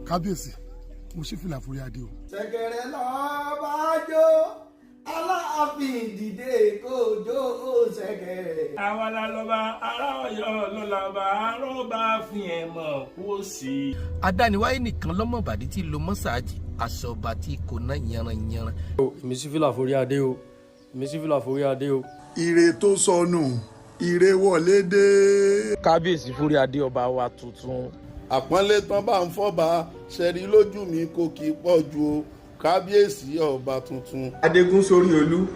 kábíyèsí mo ṣí fìlà forí adé o. ṣẹ̀kẹ̀rẹ̀ lọ́ọ́ bá jó Aláàfin dìde kó jó ṣẹ̀kẹ̀rẹ̀. àwa la lọ́ba ará Ọ̀yọ́ ló lọ́ba arọ́ba fi ẹ̀ mọ̀ kó sí. adániwáyé nìkan lọ́mọ ìbàdí tí lo mọ́sáàjì aṣọ ọba tí kò ná yanranyanran. èmi sì fìlà forí adé o èmi sì fìlà forí adé o. ire tó sọnù ire wọlé dé. kábíyèsí forí adé ọba wa tuntun. àpọ́nlé tán bá ń fọ́ba ṣẹ̀rí lójú mi kò kì í pọ̀ ju o kábíyèsí ọba tuntun. adégún sórí olú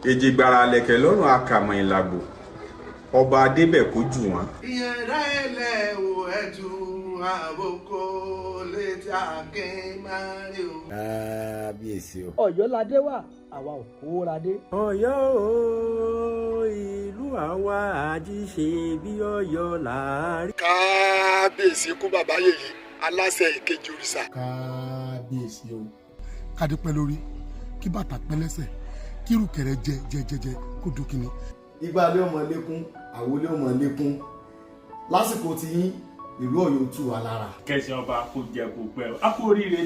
èjìgbàrà lẹ̀kẹ̀ lọ́rùn akàmọ̀ ìlàgbò ọba adébẹ̀ kó jù wọ́n. ìyẹ̀dá Elewuetu àbòkọ létí àkínmárí o. kábíyèsí o. Ọ̀yọ́ ládé wà àwa ò kó ládé. Ọ̀yọ́ o ìlú àwa àjíṣe bí Ọ̀yọ́ láàrí. kábíyèsí kú bàbá yèyé aláṣẹ ìkejì òrìṣà. kábíyèsí o. kádé pẹ́ lórí kí bàtà pẹ́ lẹ́sẹ̀ kí irùkẹ̀rẹ̀ jẹ kó dúkìní. ìgbà lé ọmọ lékún àwọlé ọmọ lékún lásìkò tí yín ìlú Ọ̀yọ́ tù wá lára. kẹsàn ọba kò jẹ kó pẹ́ o àpò oríire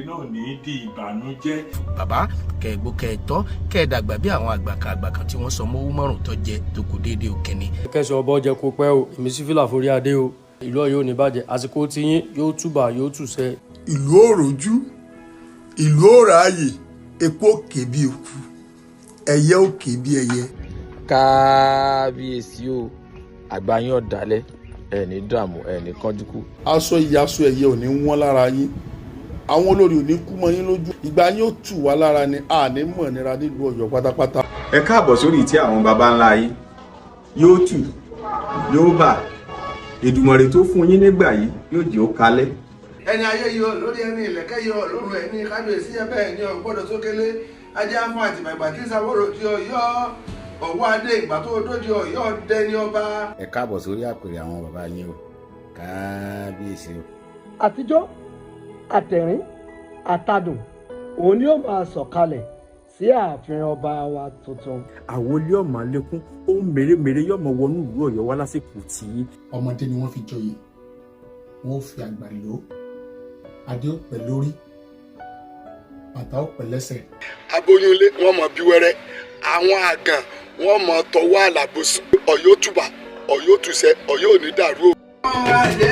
náà ní í di ìbànújẹ́. bàbá kẹgbó kẹtọ kẹdàgbà bí àwọn àgbàkan tí wọ́n sọ mọ́wó márùn tó jẹ tó kù déédéé òkèní. kẹsàn ọba jẹ kó pẹ́ o èmi sì fìlà forí adé o ìlú Ọ̀yọ́ ò ní bàjẹ́ àsìkò tí yín yóò túbà yóò túṣẹ. ìlú òròjú ìlú òrààyè epo òkè bí eku ẹyẹ òkè bí ẹyẹ. kábíyèsí o àgbáyé ọ̀dàlẹ̀ ẹni dààmú ẹni kánjúkú. aṣọ ìyàsọ ẹ̀yẹ ò ní wọ́n lára yín àwọn olórí ò ní kú mọ́ yín lójú ìgbà yín ó tù wá lára ni àní mọ̀ nira nílùú Ọ̀yọ́ pátápátá. ẹ káàbọ̀ sórí ìtẹ́ àwọn baba ńlá yín yóò tù yóò bà Èdùmàrè tó fún yín nígbà yìí yóò jẹ́ ó kalẹ̀. ẹni ayé yọ lórí ẹni ìlẹ̀kẹ̀ yọ lóru ẹni kábíyèsí ẹbẹ̀ ẹni ọ̀gbọ́dọ̀ sókèlé ajá fún àtìmọ̀gbà tí sáwọ́rò tí Ọ̀yọ́ Ọ̀wọ́adé ìgbà tó dójú Ọ̀yọ́ dẹni ọba. ẹ káàbọ̀ sórí àpèrè àwọn bàbá yín o kábíyèsí o. àtijọ́ àtẹ̀rín àtàdùn òun ni ó máa sọ̀kalẹ̀ sí ààfin ọba wa tuntun. àwọlé ọmọ alẹ́kún ó mèremère yọmọ wọnú ìlú Ọ̀yọ́ wá lásìkò tí. ọmọdé ni wọ́n fi joyè wọ́n fi àgbà lò ó adé ó pẹ́ lórí bàtà ó pẹ́ lẹ́sẹ̀. aboyún ilé wọn mọ bí wẹrẹ àwọn àgàn wọn mọ tọwọ́ àlàbòsí Ọ̀yọ́ túbà Ọ̀yọ́ túṣẹ Ọ̀yọ́ ò ní dàrú o. Owoade